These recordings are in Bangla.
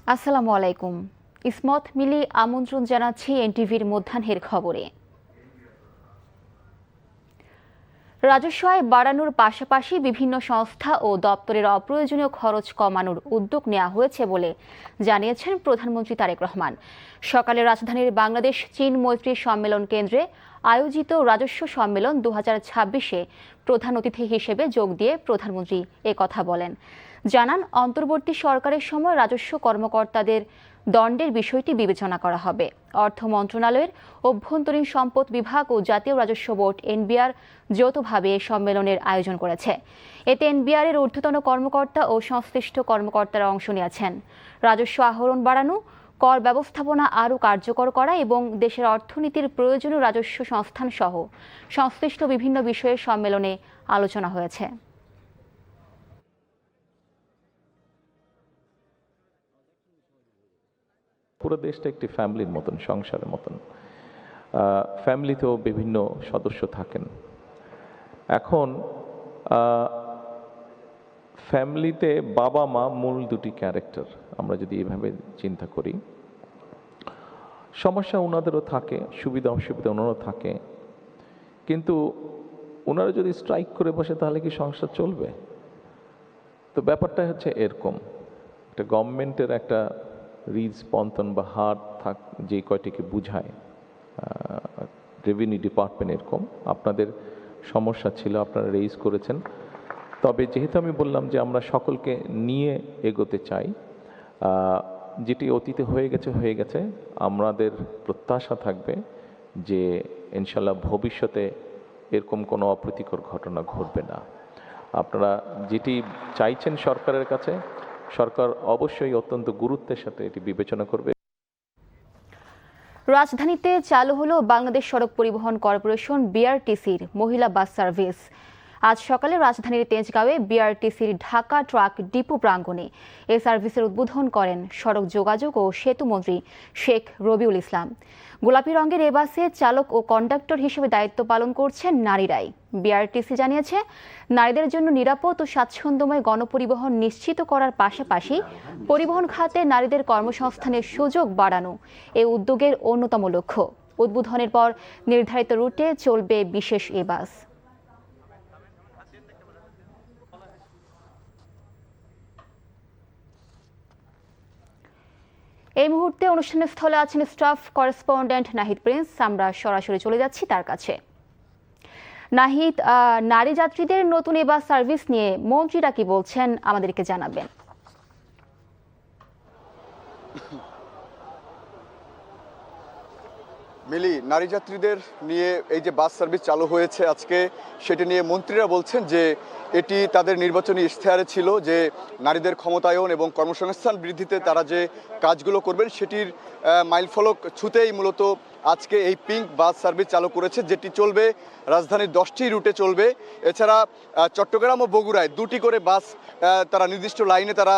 আসসালামু আলাইকুম। ইসমত মিলি আমন্ত্রণ জানাচ্ছি এনটিভির মধ্যাহ্নের খবরে। রাজস্ব আয় বাড়ানোর পাশাপাশি বিভিন্ন সংস্থা ও দপ্তরের অপ্রয়োজনীয় খরচ কমানোর উদ্যোগ নেওয়া হয়েছে বলে জানিয়েছেন প্রধানমন্ত্রী তারেক রহমান। সকালে রাজধানীর বাংলাদেশ চীন মৈত্রী সম্মেলন কেন্দ্রে আয়োজিত রাজস্ব সম্মেলন 2026-এ প্রধান অতিথি হিসেবে যোগ দিয়ে প্রধানমন্ত্রী একথা বলেন। জানান, অন্তর্বর্তী সরকারের সময় রাজস্ব কর্মকর্তাদের দণ্ডের বিষয়টি বিবেচনা করা হবে। অর্থ মন্ত্রণালয়ের অভ্যন্তরীণ সম্পদ বিভাগ ও জাতীয় রাজস্ব বোর্ড এনবিআর যৌথভাবে এ সম্মেলনের আয়োজন করেছে। এতে এনবিআর এর ঊর্ধ্বতন কর্মকর্তা ও সংশ্লিষ্ট কর্মকর্তারা অংশ নিয়েছেন। রাজস্ব আহরণ বাড়ানো, কর ব্যবস্থাপনা আরও কার্যকর করা এবং দেশের অর্থনীতির প্রয়োজনীয় রাজস্ব সংস্থান সহ সংশ্লিষ্ট বিভিন্ন বিষয়ে সম্মেলনে আলোচনা হয়েছে। পুরো দেশটা একটি ফ্যামিলির মতন, সংসারের মতন। ফ্যামিলিতেও বিভিন্ন সদস্য থাকেন। এখন ফ্যামিলিতে বাবা মা মূল দুটি ক্যারেক্টার। আমরা যদি এভাবে চিন্তা করি, সমস্যা ওনাদেরও থাকে, সুবিধা অসুবিধা ওনারও থাকে, কিন্তু ওনারা যদি স্ট্রাইক করে বসে তাহলে কি সংসার চলবে? তো ব্যাপারটা হচ্ছে এরকম, একটা গভর্নমেন্টের একটা রিজ পন্থন বা হার থাক, যে কয়টিকে বুঝায় রেভিনিউ ডিপার্টমেন্ট। এরকম আপনাদের সমস্যা ছিল, আপনারা রেইজ করেছেন। তবে যেহেতু আমি বললাম যে আমরা সকলকে নিয়ে এগোতে চাই, যেটি অতীতে হয়ে গেছে, আমাদের প্রত্যাশা থাকবে যে ইনশাল্লাহ ভবিষ্যতে এরকম কোনো অপ্রীতিকর ঘটনা ঘটবে না। আপনারা যেটি চাইছেন সরকারের কাছে, সরকার অবশ্যই অত্যন্ত গুরুত্বের সাথে এটি বিবেচনা করবে। রাজধানীতে চালু হলো বাংলাদেশ সড়ক পরিবহন কর্পোরেশন বিআরটিসির মহিলা বাস সার্ভিস। আজ সকালে রাজধানীর তেজগাঁওয়ে বিআরটিসির ঢাকা ট্রাক ডিপো প্রাঙ্গণে এই সার্ভিসের উদ্বোধন করেন সড়ক যোগাযোগ ও সেতু মন্ত্রী শেখ রবিউল ইসলাম। গোলাপি রঙের এ বাসে চালক ও কন্ডাক্টর হিসেবে দায়িত্ব পালন করছেন নারীরাই। বিআরটিসি জানিয়েছে, নারীদের জন্য নিরাপদ ও স্বাচ্ছন্দ্যময় গণপরিবহন নিশ্চিত করার পাশাপাশি পরিবহন খাতে নারীদের কর্মসংস্থানের সুযোগ বাড়ানো এই উদ্যোগের অন্যতম লক্ষ্য। উদ্বোধনের পর নির্ধারিত রুটে চলবে বিশেষ এ বাস। এই মুহূর্তে অনুষ্ঠানের স্থলে আছেন স্টাফ করেসপন্ডেন্ট নাহিদ প্রিন্স। আমরা সরাসরি চলে যাচ্ছি তার কাছে। নাহিদ, নারী যাত্রীদের নতুন এ বাস সার্ভিস নিয়ে মন্ত্রীরা কি বলছেন আমাদেরকে জানাবেন। মিলি, নারী যাত্রীদের নিয়ে এই যে বাস সার্ভিস চালু হয়েছে আজকে, সেটি নিয়ে মন্ত্রীরা বলছেন যে এটি তাদের নির্বাচনী ইশতেহারে ছিল যে নারীদের ক্ষমতায়ন এবং কর্মসংস্থান বৃদ্ধিতে তারা যে কাজগুলো করবেন সেটির মাইলফলক ছুঁতেই মূলত আজকে এই পিঙ্ক বাস সার্ভিস চালু করেছে, যেটি চলবে রাজধানীর 10টি রুটে চলবে। এছাড়া চট্টগ্রাম ও বগুড়ায় 2টি করে বাস তারা নির্দিষ্ট লাইনে তারা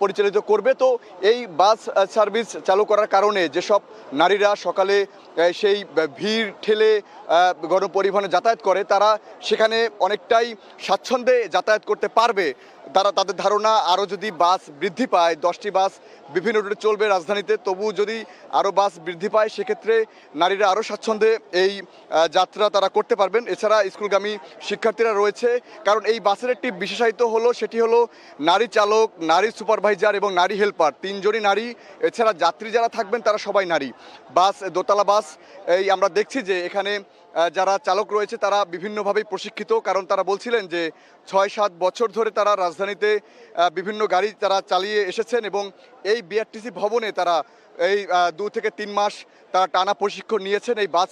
পরিচালিত করবে। তো এই বাস সার্ভিস চালু করার কারণে যেসব নারীরা সকালে সেই ভিড় ঠেলে গণপরিবহনে যাতায়াত করে, তারা সেখানে অনেকটাই স্বাচ্ছন্দ্যে যাতায়াত করতে পারবে। তাদের ধারণা, আরও যদি বাস বৃদ্ধি পায়, 10টি বাস বিভিন্ন রুটে চলবে রাজধানীতে, তবু যদি আরও বাস বৃদ্ধি পায় সেক্ষেত্রে নারীরা আরও স্বাচ্ছন্দ্যে এই যাত্রা তারা করতে পারবেন। এছাড়া স্কুলগামী শিক্ষার্থীরা রয়েছে, কারণ এই বাসের একটি বিশেষায়িত হলো, সেটি হলো নারী চালক, নারী সুপারভাইজার এবং নারী হেল্পার, 3 জনই নারী। এছাড়া যাত্রী যারা থাকবেন তারা সবাই নারী। বাস দোতলা বাস, এই আমরা দেখছি যে এখানে যারা চালক রয়েছে তারা বিভিন্নভাবেই প্রশিক্ষিত, কারণ তারা বলছিলেন যে 6-7 বছর ধরে তারা রাজধানীতে বিভিন্ন গাড়ি তারা চালিয়ে এসেছেন এবং এই বিআরটিসি ভবনে তারা এই 2 থেকে 3 মাস তারা টানা প্রশিক্ষণ নিয়েছেন এই বাস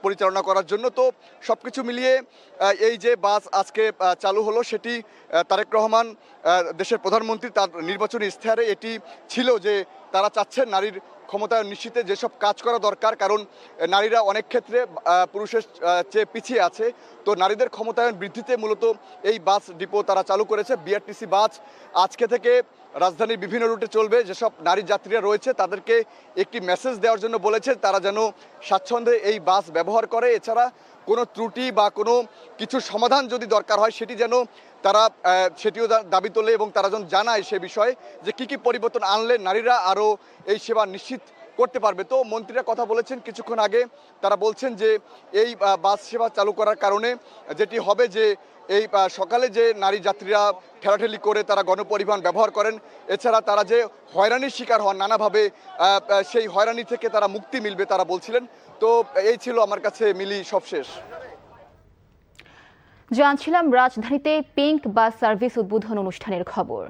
পরিচালনা করার জন্য। তো সব কিছু মিলিয়ে এই যে বাস আজকে চালু হলো, সেটি তারেক রহমান দেশের প্রধানমন্ত্রী তার নির্বাচনী ইশতেহারে এটি ছিল যে তারা চাচ্ছেন নারীর ক্ষমতায়ন নিশ্চিতে যেসব কাজ করা দরকার, কারণ নারীরা অনেক ক্ষেত্রে পুরুষের চেয়ে পিছিয়ে আছে। তো নারীদের ক্ষমতায়ন বৃদ্ধিতে মূলত এই বাস ডিপো তারা চালু করেছে। বিআরটিসি বাস আজকে থেকে রাজধানীর বিভিন্ন রুটে চলবে। যেসব নারী যাত্রীরা রয়েছে তাদেরকে একটি মেসেজ দেওয়ার জন্য বলেছে তারা যেন স্বাচ্ছন্দ্যে এই বাস ব্যবহার করে। এছাড়া কোনো ত্রুটি বা কোনো কিছু সমাধান যদি দরকার হয় সেটি যেন তারা সেটিও দাবি তোলে এবং তারা যেন জানায় সে বিষয়ে যে কি পরিবর্তন আনলে নারীরা আরও এই সেবা নিশ্চিত করতে পারবে। তো মন্ত্রীরা কথা বলেছেন কিছুক্ষণ আগে, তারা বলছেন যে এই বাস সেবা চালু করার কারণে যেটি হবে যে এই সকালে যে নারী যাত্রীরা ঠেলাঠেলি করে তারা গণপরিবহন ব্যবহার করেন, এছাড়া তারা যে হয়রানির শিকার হন নানাভাবে, সেই হয়রানি থেকে তারা মুক্তি মিলবে তারা বলছিলেন। তো এই ছিল আমার কাছে মিলি সবশেষ। জানছিলাম রাজধানীতে পিঙ্ক বাস সার্ভিস উদ্বোধন অনুষ্ঠানের খবর।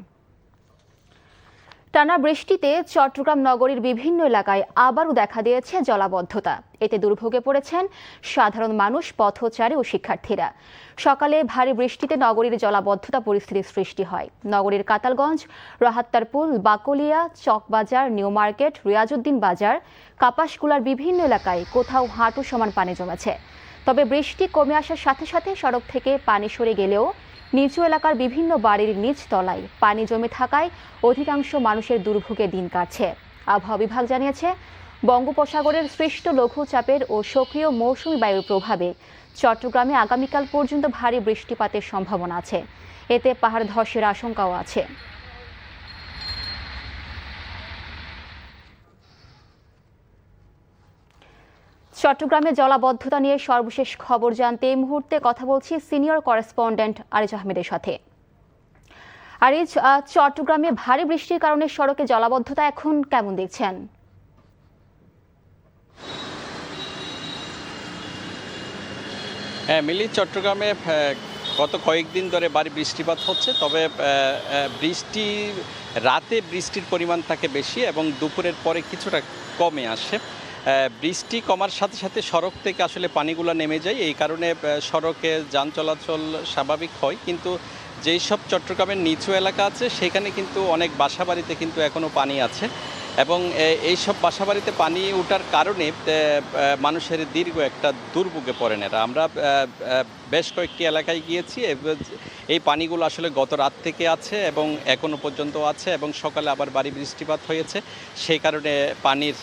টানা বৃষ্টিতে চট্টগ্রাম নগরীর বিভিন্ন এলাকায় আবারও দেখা দিয়েছে জলাবদ্ধতা। এতে দুর্ভোগে পড়েছেন সাধারণ মানুষ, পথচারী ও শিক্ষার্থীরা। সকালে ভারী বৃষ্টিতে নগরীর জলাবদ্ধতা পরিস্থিতির সৃষ্টি হয়। নগরীর কাতালগঞ্জ, রাহাত্তারপুল, বাকলিয়া, চকবাজার, নিউ মার্কেট, রিয়াজউদ্দিন বাজার, কাপাসকুলার বিভিন্ন এলাকায় কোথাও হাঁটু সমান পানি জমেছে। তবে বৃষ্টি কমে আসার সাথে সাথে সড়ক থেকে পানি সরে গেলেও নিচু এলাকার বিভিন্ন বাড়ির নিচ তলায় পানি জমে থাকায় অধিকাংশ মানুষের দুর্ভোগে দিন কাটছে। আবহাওয়া বিভাগ জানিয়েছে, বঙ্গোপসাগরের সৃষ্ট লঘুচাপের ও সক্রিয় মৌসুমী বায়ুর প্রভাবে চট্টগ্রামে আগামীকাল পর্যন্ত ভারী বৃষ্টিপাতের সম্ভাবনা আছে। এতে পাহাড় ধসের আশঙ্কাও আছে। চট্টগ্রামে জলাবদ্ধতা নিয়ে সর্বশেষ খবর জানতে এই মুহূর্তে কথা বলছি সিনিয়র করেসপন্ডেন্ট আরিজ আহমেদের সাথে। আরিজ, চট্টগ্রামে ভারী বৃষ্টির কারণে সড়কে জলাবদ্ধতা এখন কেমন দেখছেন? হ্যাঁ মিলি, চট্টগ্রামে গত কয়েকদিন ধরে ভারী বৃষ্টিপাত হচ্ছে। তবে রাতে বৃষ্টির পরিমাণ থাকে বেশি এবং দুপুরের পরে কিছুটা কমে আসে। বৃষ্টি কমার সাথে সাথে সড়ক থেকে আসলে পানিগুলো নেমে যায়, এই কারণে সড়কে যান চলাচল স্বাভাবিক হয়। কিন্তু যেই সব চট্টগ্রামের নিচু এলাকা আছে সেখানে কিন্তু অনেক বাসাবাড়িতে কিন্তু এখনও পানি আছে এবং এই সব বাসাবাড়িতে পানি ওঠার কারণে মানুষের দীর্ঘ একটা দুর্ভোগে পড়েন এরা। আমরা বেশ কয়েকটি এলাকায় গিয়েছি, এই পানিগুলো আসলে গত রাত থেকে আছে এবং এখনও পর্যন্ত আছে এবং সকালে আবার ভারী বৃষ্টিপাত হয়েছে, সেই কারণে পানির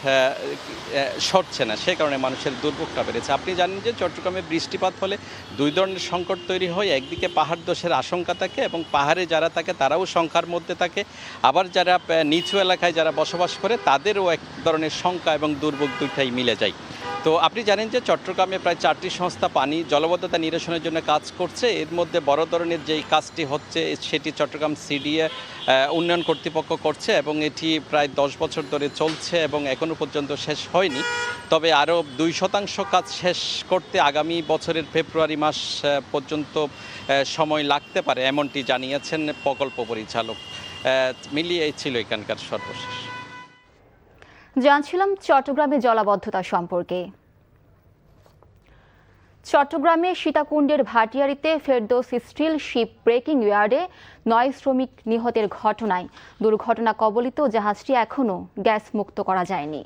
সরছে না, সেই কারণে মানুষের দুর্ভোগটা বেড়েছে। আপনি জানেন যে চট্টগ্রামে বৃষ্টিপাত হলে দুই ধরনের সংকট তৈরি হয়। একদিকে পাহাড় ধসের আশঙ্কা থাকে এবং পাহাড়ে যারা থাকে তারাও সংখ্যার মধ্যে থাকে, আবার যারা নিচু এলাকায় যারা বসবাস করে তাদেরও এক ধরনের শঙ্কা এবং দুর্ভোগ দুইটাই মিলে যায়। তো আপনি জানেন যে চট্টগ্রামে প্রায় 4টি সংস্থা পানি জলবদ্ধতা নিরসনের জন্য কাজ করছে। এর মধ্যে বড় ধরনের যেই কাজটি হচ্ছে সেটি চট্টগ্রাম সিডিএ উন্নয়ন কর্তৃপক্ষ করছে এবং এটি প্রায় 10 বছর ধরে চলছে এবং এখনও পর্যন্ত শেষ হয়নি। তবে আরও 2% কাজ শেষ করতে আগামী বছরের ফেব্রুয়ারি মাস পর্যন্ত সময় লাগতে পারে, এমনটি জানিয়েছেন প্রকল্প পরিচালক। মিলিয়ে ছিল এখানকার সর্বশেষ। জানছিলাম চট্টগ্রামে জলাবদ্ধতা সম্পর্কে। চট্টগ্রামে সীতাকুণ্ডের ভাটিয়ারিতে ফেরদৌস স্টিল শিপ ব্রেকিং ইয়ার্ডে 9 শ্রমিক নিহতের ঘটনায় দুর্ঘটনা কবলিত জাহাজটি এখনও গ্যাস মুক্ত করা যায়নি।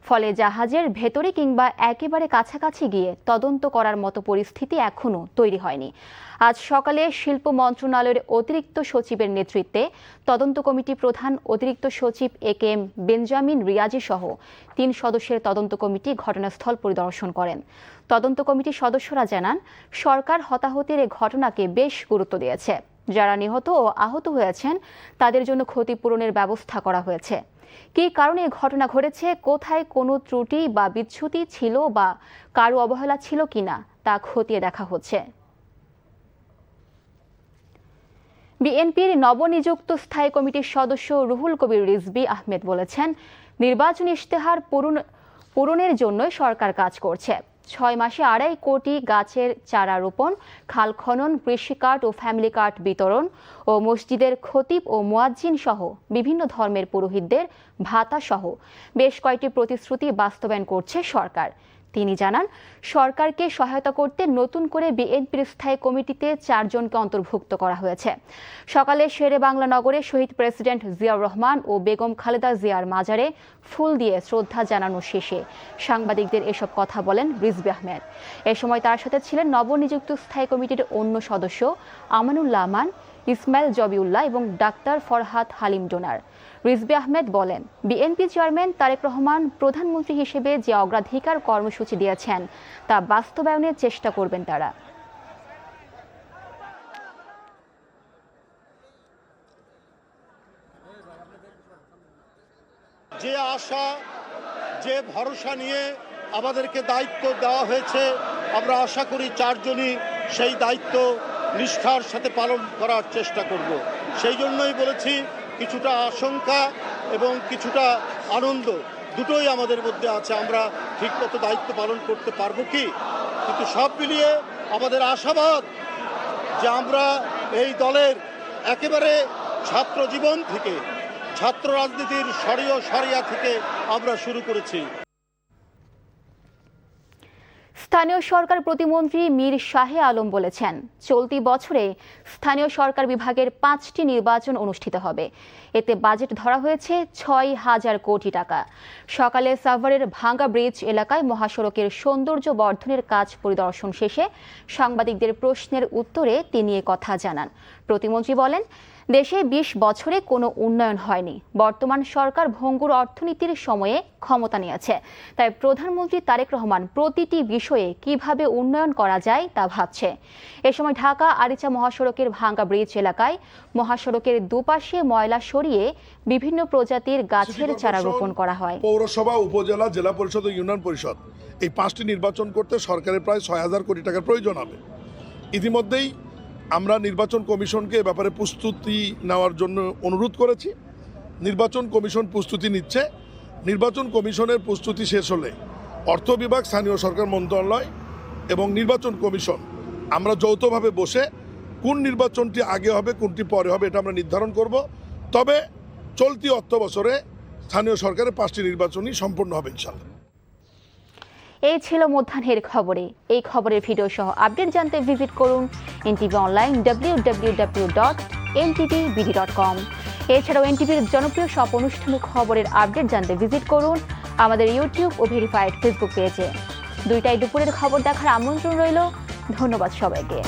ফলে জাহাজের ভেতরে কিংবা একেবারে কাছাকাছি গিয়ে তদন্ত করার মতো পরিস্থিতি এখনও তৈরি হয়নি। আজ সকালে শিল্প মন্ত্রণালয়ের অতিরিক্ত সচিবের নেতৃত্বে তদন্ত কমিটি প্রধান অতিরিক্ত সচিব একেএম বেঞ্জামিন রিয়াজি সহ 3 সদস্যের তদন্ত কমিটি ঘটনাস্থল পরিদর্শন করেন। তদন্ত কমিটির সদস্যরা জানান, সরকার হতাহতের এই ঘটনাকে বেশ গুরুত্ব দিয়েছে। যারা নিহত ও আহত হয়েছেন তাদের জন্য ক্ষতিপূরণের ব্যবস্থা করা হয়েছে। কী কারণে এই ঘটনা ঘটেছে, কোথায় কোনো ত্রুটি বা বিচ্যুতি ছিল বা কারো অবহেলা ছিল কিনা তা খতিয়ে দেখা হচ্ছে। বিএনপির নবনিযুক্ত স্থায়ী কমিটির সদস্য রুহুল কবির রিজভী আহমেদ বলেছেন, নির্বাচনী ইশতেহার পূরণের জন্য সরকার কাজ করছে। 6 মাসে 2.5 কোটি গাছের চারা রোপণ, খাল খনন, কৃষি কার্ড ও ফ্যামিলি কার্ড বিতরণ ও মসজিদের খতিব ও মুয়াজ্জিন সহ বিভিন্ন ধর্মের পুরোহিতদের ভাতা সহ বেশ কয়েকটি প্রতিশ্রুতি বাস্তবায়ন করছে সরকার। তিনি জানান, সরকারকে সহায়তা করতে নতুন করে বিএনপির স্থায়ী কমিটিতে 4 জনকে অন্তর্ভুক্ত করা হয়েছে। সকালে শেরে বাংলা নগরে শহীদ প্রেসিডেন্ট জিয়াউর রহমান ও বেগম খালেদা জিয়ার মাজারে ফুল দিয়ে শ্রদ্ধা জানানো শেষে সাংবাদিকদের এসব কথা বলেন রিজভী আহমেদ। এ সময় তার সাথে ছিলেন নবনিযুক্ত স্থায়ী কমিটির অন্য সদস্য আমানুল্লাহ আমান, ইসমাইল জবিউল্লাহ এবং ডাক্তার ফরহাদ হালিম ডোনার। রিজভী আহমেদ বলেন, বিএনপি চেয়ারম্যান তারেক রহমান প্রধানমন্ত্রী হিসেবে যে অগ্রাধিকার কর্মসূচি দিয়েছেন তা বাস্তবায়নের চেষ্টা করবেন তারা। যে আশা, যে ভরসা নিয়ে আমাদেরকে দায়িত্ব দেওয়া হয়েছে, আমরা আশা করি চারজনই সেই দায়িত্ব নিষ্ঠার সাথে পালন করার চেষ্টা করব। সেই জন্যই বলেছি, কিছুটা আশঙ্কা এবং কিছুটা আনন্দ দুটোই আমাদের মধ্যে আছে। আমরা ঠিকমতো দায়িত্ব পালন করতে পারবো কি, কিন্তু সব মিলিয়ে আমাদের আশাবাদ যে আমরা এই দলের একেবারে ছাত্র জীবন থেকে, ছাত্র রাজনীতির সরিয়া থেকে আমরা শুরু করেছি। স্থানীয় সরকার প্রতিমন্ত্রী মীর শাহে আলম বলেছেন, চলতি বছরে স্থানীয় সরকার বিভাগের 5টি নির্বাচন অনুষ্ঠিত হবে। এতে বাজেট ধরা হয়েছে 6,000 কোটি টাকা। সকালে সাভারের ভাঙ্গা ব্রিজ এলাকায় মহাসড়কের সৌন্দর্য বর্ধনের কাজ পরিদর্শন শেষে সাংবাদিকদের প্রশ্নের উত্তরে তিনি এ কথা জানান। প্রতিমন্ত্রী বলেন, দেশে 20 বছরে কোনো উন্নয়ন হয়নি। বর্তমান সরকার ভঙ্গুর অর্থনীতির সময়ে ক্ষমতা নিয়েছে, তাই প্রধানমন্ত্রী তারেক রহমান প্রতিটি বিষয়ে কিভাবে উন্নয়ন করা যায় তা ভাবছে। এ সময় ঢাকা আরিচা মহাসড়কের ভাঙ্গা ব্রিজ এলাকায় মহাসড়কের দুপাশে ময়লা সরিয়ে বিভিন্ন প্রজাতির গাছের চারা রোপণ করা হয়। পৌরসভা, উপজেলা, জেলা পরিষদ ও ইউনিয়ন পরিষদ এই 5টি নির্বাচন করতে সরকারের প্রায় 6,000 কোটি টাকার প্রয়োজন হবে। ইতিমধ্যেই আমরা নির্বাচন কমিশনকে এ ব্যাপারে প্রস্তুতি নেওয়ার জন্য অনুরোধ করেছি। নির্বাচন কমিশন প্রস্তুতি নিচ্ছে। নির্বাচন কমিশনের প্রস্তুতি শেষ হলে অর্থ বিভাগ, স্থানীয় সরকার মন্ত্রণালয় এবং নির্বাচন কমিশন আমরা যৌথভাবে বসে কোন নির্বাচনটি আগে হবে, কোনটি পরে হবে, এটা আমরা নির্ধারণ করব। তবে চলতি অর্থ বছরে স্থানীয় সরকারের 5টি নির্বাচনই সম্পূর্ণ হবে ইনশাআল্লাহ। এই ছিল মধ্যাহ্নের খবরে। এই খবরের ভিডিও সহ আপডেট জানতে ভিজিট করুন এনটিভি অনলাইন www.ntvbd.com। এছাড়াও এনটিভির জনপ্রিয় সব অনুষ্ঠানের খবরের আপডেট জানতে ভিজিট করুন আমাদের ইউটিউব ও ভেরিফাইড ফেসবুক পেজে। 2টায় দুপুরের খবর দেখার আমন্ত্রণ রইল। ধন্যবাদ সবাইকে।